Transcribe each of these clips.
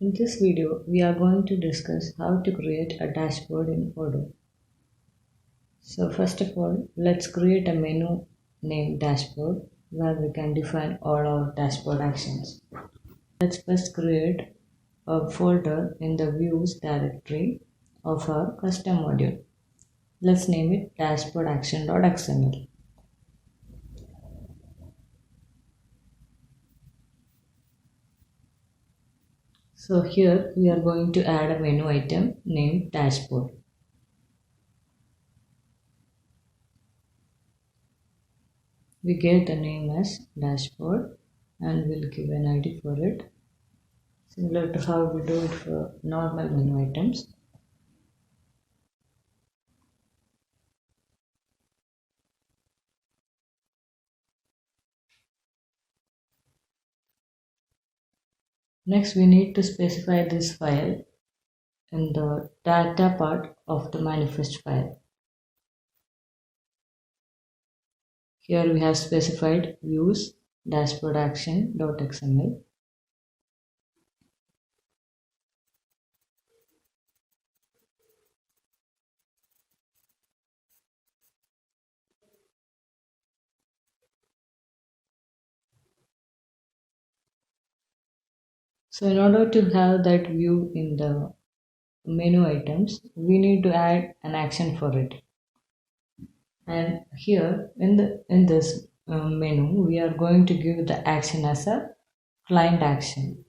In this video, we are going to discuss how to create a dashboard in Odoo. So first of all, let's create a menu named dashboard where we can define all our dashboard actions. Let's first create a folder in the views directory of our custom module. Let's name it dashboardaction.xml. So here we are going to add a menu item named dashboard. We get the name as dashboard and we'll give an ID for it, similar to how we do it for normal menu items. Next, we need to specify this file in the data part of the manifest file. Here we have specified views dashboard action.xml. So in order to have that view in the menu items, we need to add an action for it. And here in this menu, we are going to give the action as a client action,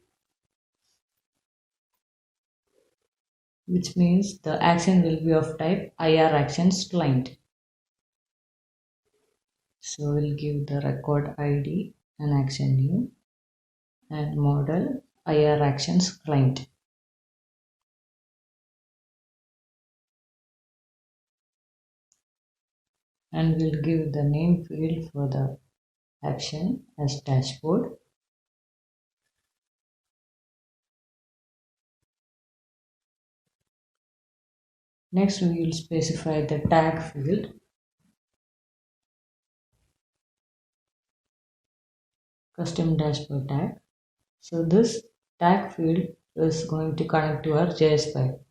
which means the action will be of type IR actions client. So we'll give the record ID and action new and model IR actions client. And we'll give the name field for the action as dashboard. Next, we will specify the tag field. Custom dashboard tag. So this tag field is going to connect to our JS file.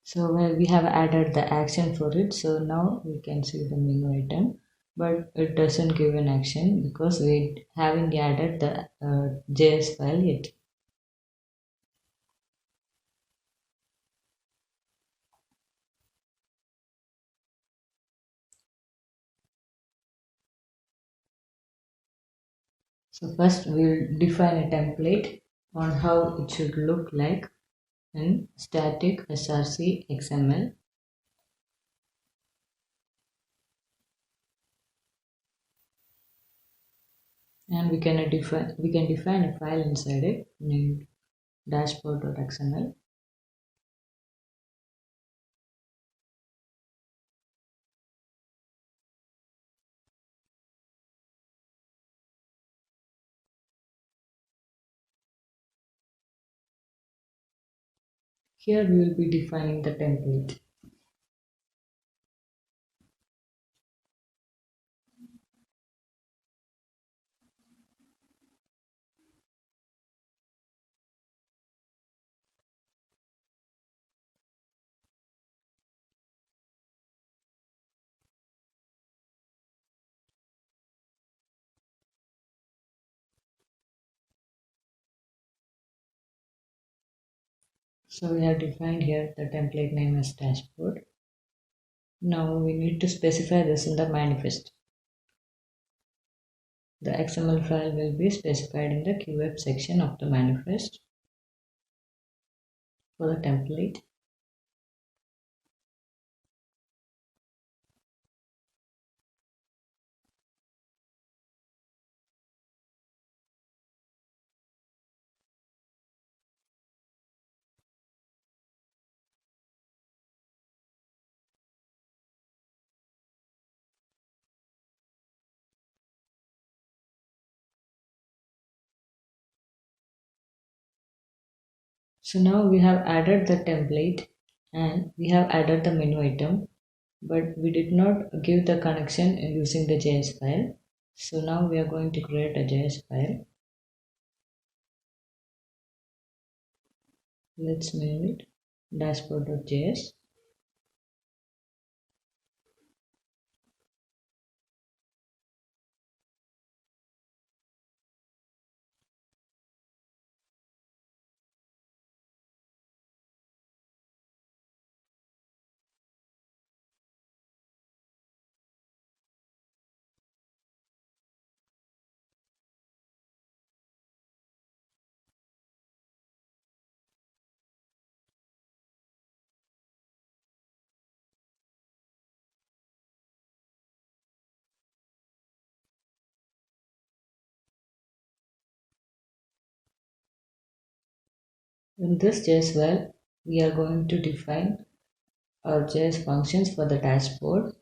So we have added the action for it. So now we can see the menu item, but it doesn't give an action because we haven't added the JS file yet. So first we'll define a template on how it should look like in static src xml. And we can define a file inside it named dashboard.xml. Here we will be defining the template. So we have defined here the template name as dashboard. Now we need to specify this in the manifest. The XML file will be specified in the QWeb section of the manifest for the template. So now we have added the template and we have added the menu item, but we did not give the connection using the JS file. So now we are going to create a JS file. Let's name it dashboard.js. In this JS file, we are going to define our JS functions for the dashboard.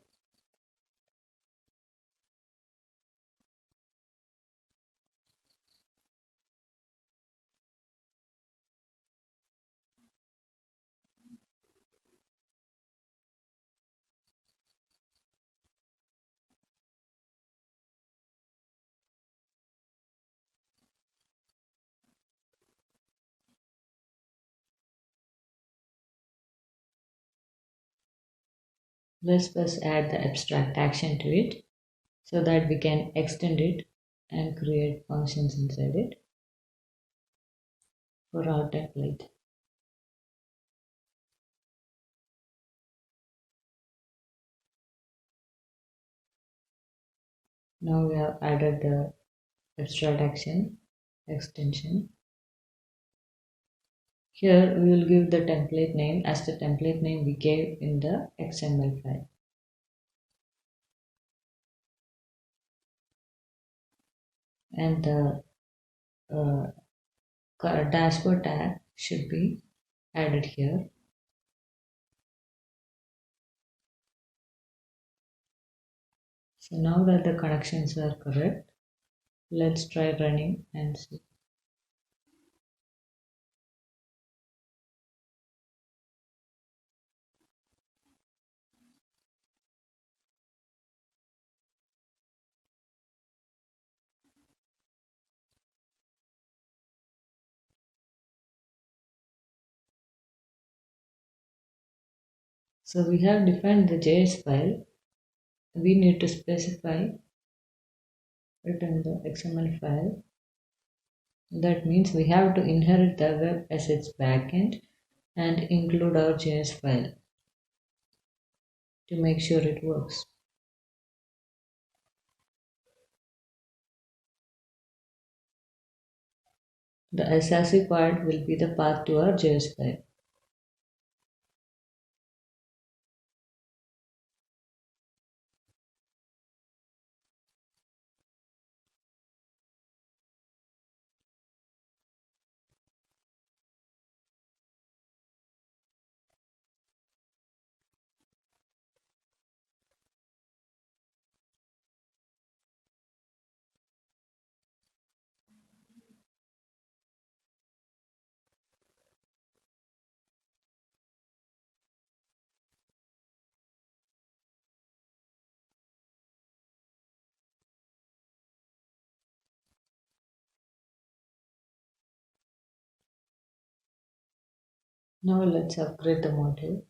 Let's first add the abstract action to it so that we can extend it and create functions inside it for our template. Now we have added the abstract action extension. Here we will give the template name as the template name we gave in the XML file. And the dashboard tag should be added here. So now that the connections are correct, let's try running and see. So we have defined the JS file. We need to specify it in the XML file. That means we have to inherit the web assets backend and include our JS file to make sure it works. The SRC part will be the path to our JS file. Now let's upgrade the module.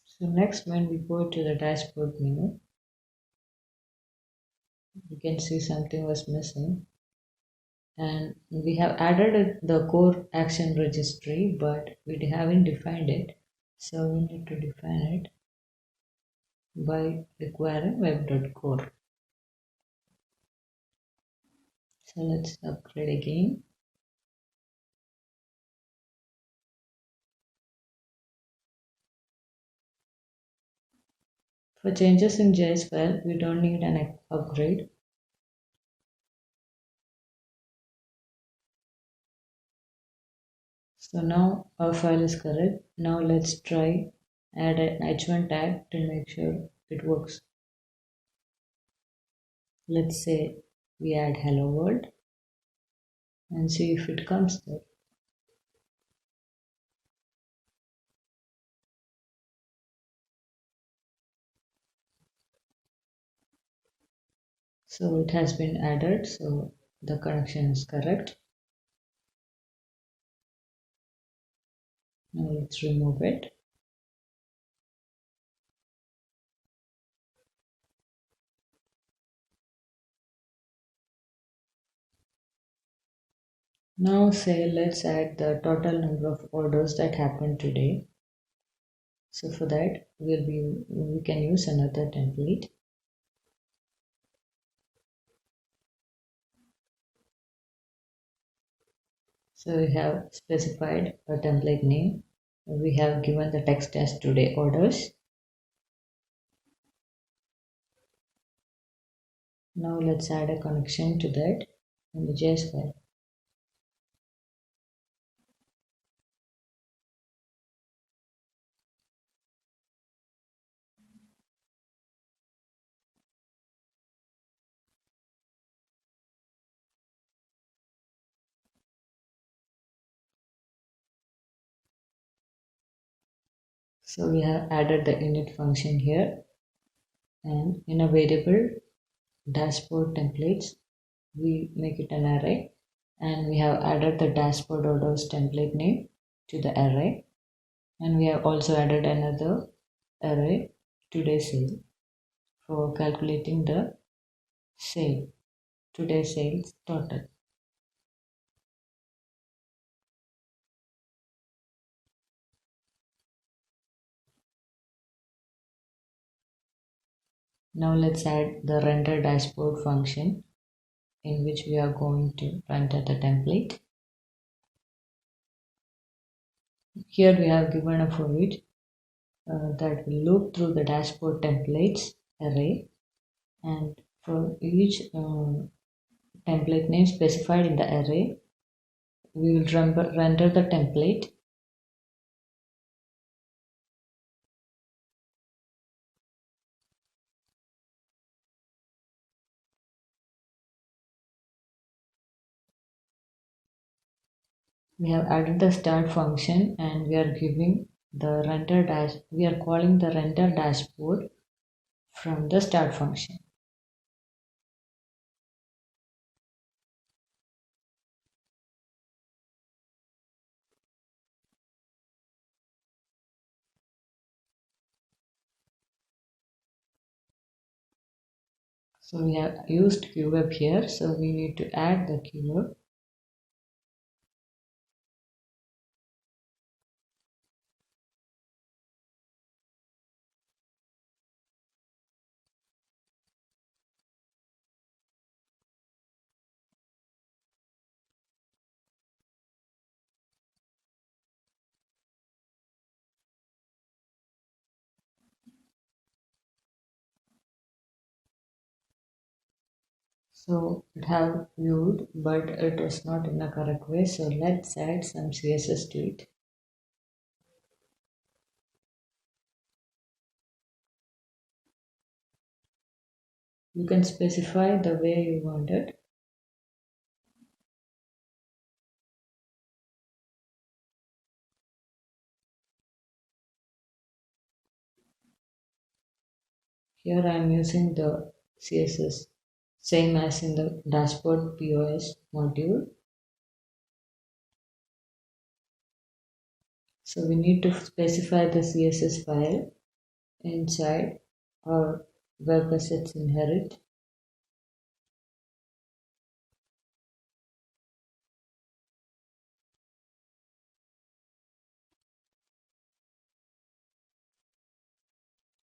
So next, when we go to the dashboard menu, you can see something was missing, and we have added the core action registry, but we haven't defined it. So we need to define it by requiring web.core. So let's upgrade again. For changes in JS file, we don't need an upgrade. So now our file is correct. Now let's try add an h1 tag to make sure it works. Let's say we add hello world and see if it comes there. So it has been added, so the connection is correct. Now let's remove it. Now say let's add the total number of orders that happened today. So for that we can use another template. So we have specified a template name. We have given the text as today orders. Now let's add a connection to that in the JS file. So we have added the init function here, and in a variable dashboard templates we make it an array, and we have added the dashboard orders template name to the array, and we have also added another array today sale for calculating the sale, today sales total. Now let's add the render dashboard function in which we are going to render the template. Here we have given a for each that will loop through the dashboard templates array, and for each template name specified in the array we will render the template. We have added the start function, and we are giving the render dash we are calling the render dashboard from the start function. So we have used keyword here, so we need to add the keyword. So it have viewed, but it is not in a correct way, so let's add some CSS to it. You can specify the way you want it. Here I am using the CSS same as in the dashboard POS module. So we need to specify the CSS file inside our web assets inherit.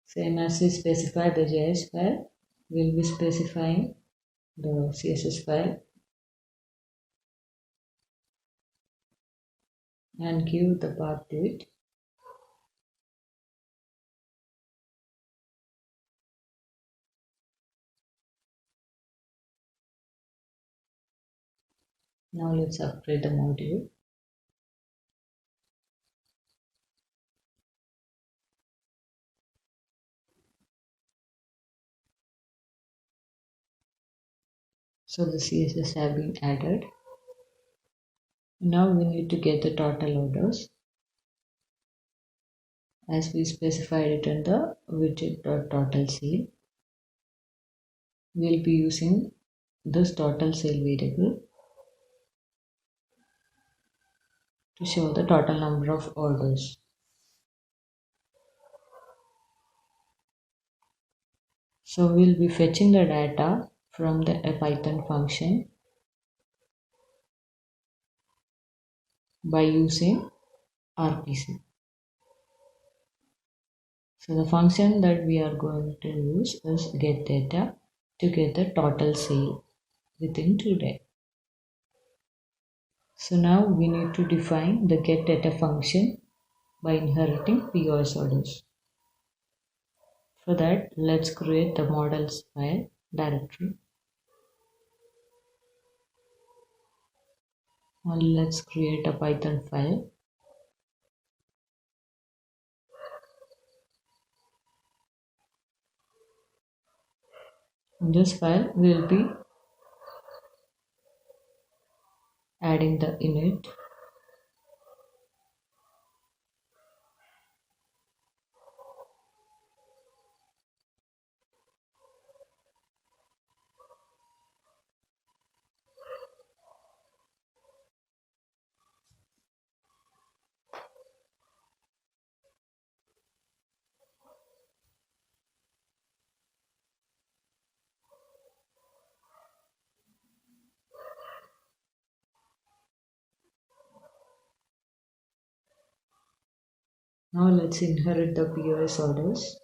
Same as we specify the JS file, we'll be specifying the CSS file and give the path to it. Now let's upgrade the module. So the CSS have been added. Now we need to get the total orders as we specified it in the widget.total sale. We'll be using this total sale variable to show the total number of orders. So we'll be fetching the data from the Python function by using RPC. So the function that we are going to use is get data to get the total sale within 2 days. So now we need to define the get data function by inheriting POS orders. For that, let's create the models file directory. Now let's create a Python file. In this file, we will be adding the init, now let's inherit the POS orders.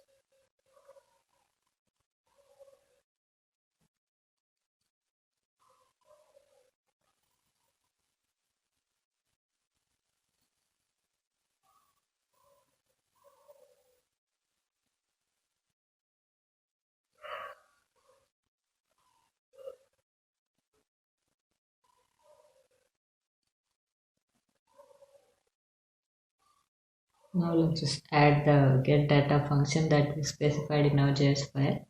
Now let's just add the get data function that we specified in our JS file.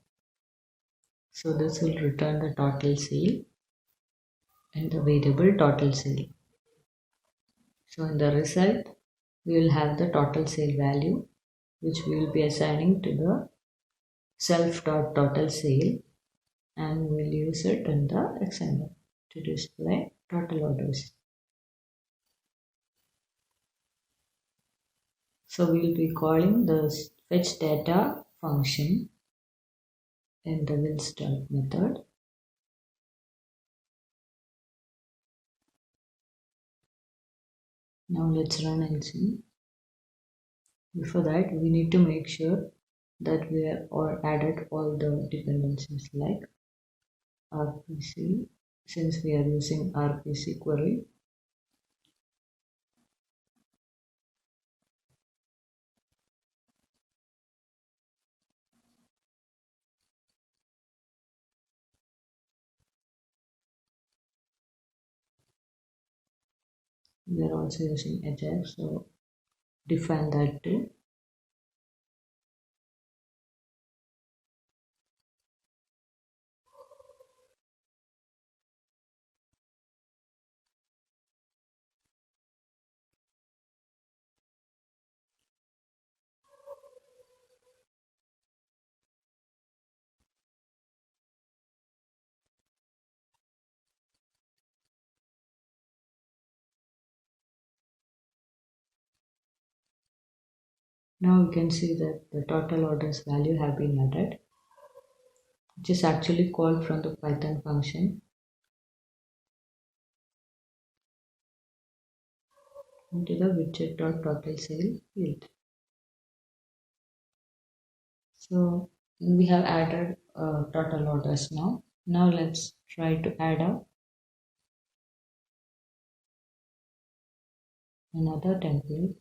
So this will return the total sale and the variable total sale. So in the result, we will have the total sale value, which we will be assigning to the self.total sale, and we'll use it in the XML to display total orders. So we'll be calling the fetch data function in the will start method. Now let's run and see. Before that, we need to make sure that we have added all the dependencies like RPC, since we are using RPC query. We are also using Ajax, so define that too. Now you can see that the total orders value have been added, which is actually called from the Python function into the widget.total sale field. So we have added total orders now. Now let's try to add up another template.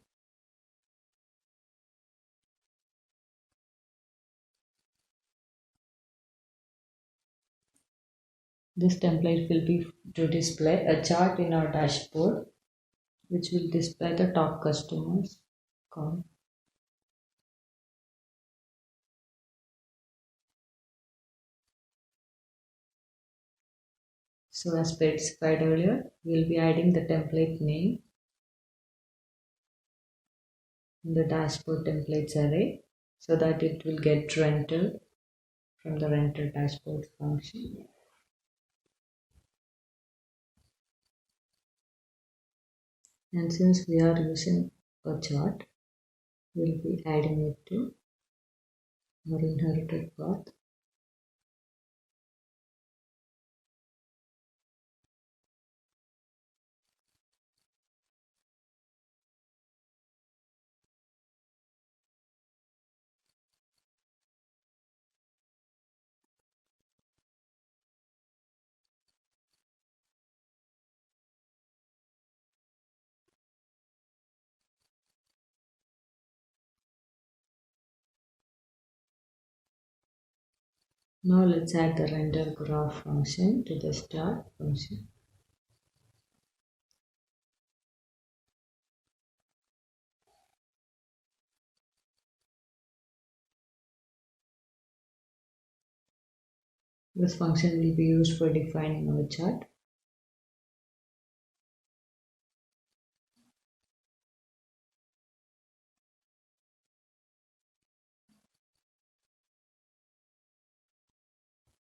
This template will be to display a chart in our dashboard, which will display the top customers count. So as specified earlier, we'll be adding the template name in the dashboard templates array so that it will get rented from the renter dashboard function. And since we are using a chart, we'll be adding it to our inherited path. Now let's add the render graph function to the start function. This function will be used for defining our chart.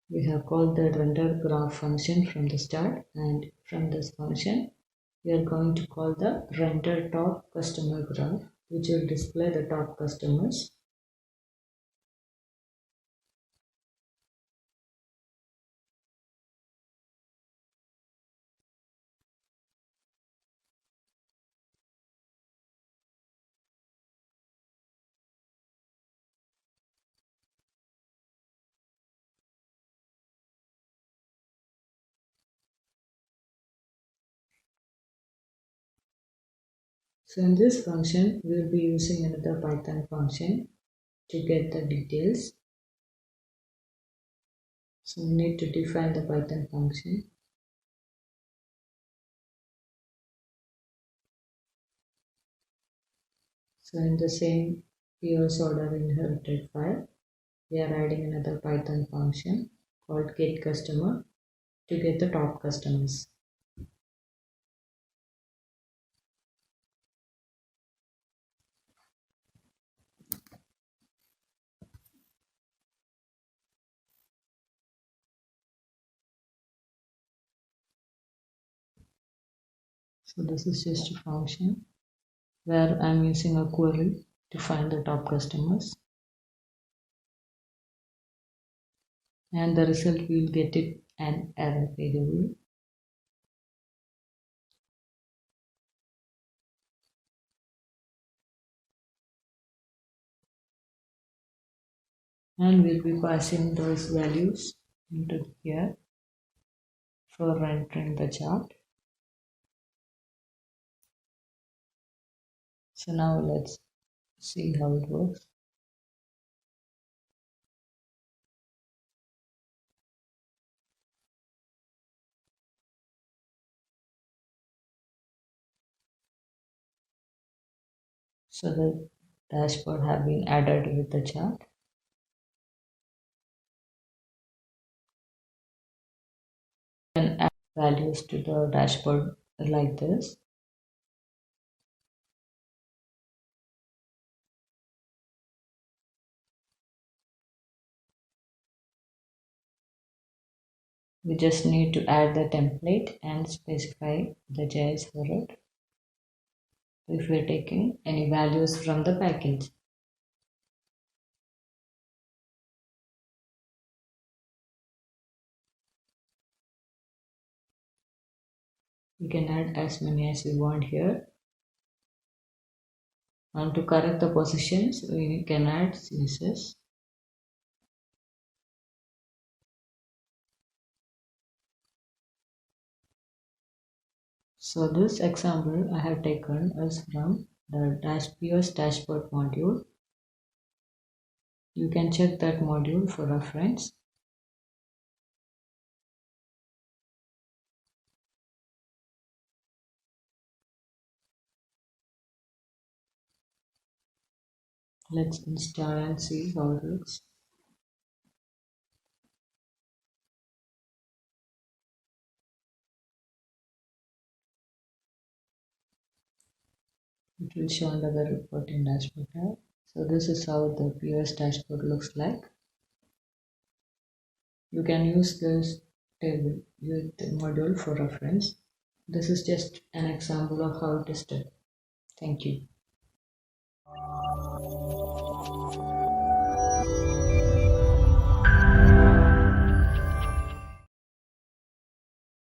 We have called the render graph function from the start, and from this function we are going to call the render top customer graph, which will display the top customers. So in this function we will be using another Python function to get the details. So we need to define the Python function. So in the same POS order inherited file, we are adding another Python function called getCustomer to get the top customers. So this is just a function where I'm using a query to find the top customers, and the result we will get it an error variable. And we'll be passing those values into here for entering the chart. So now let's see how it works. So the dashboard have been added with the chart. You can add values to the dashboard like this. We just need to add the template and specify the JS for it. If we're taking any values from the package. We can add as many as we want here. And to correct the positions, we can add CSS. So this example I have taken is from the POS dashboard module. You can check that module for reference. Let's install and see how it looks. It will show under the reporting dashboard tab. So this is how the POS dashboard looks like. You can use this table with the module for reference. This is just an example of how it is done. Thank you.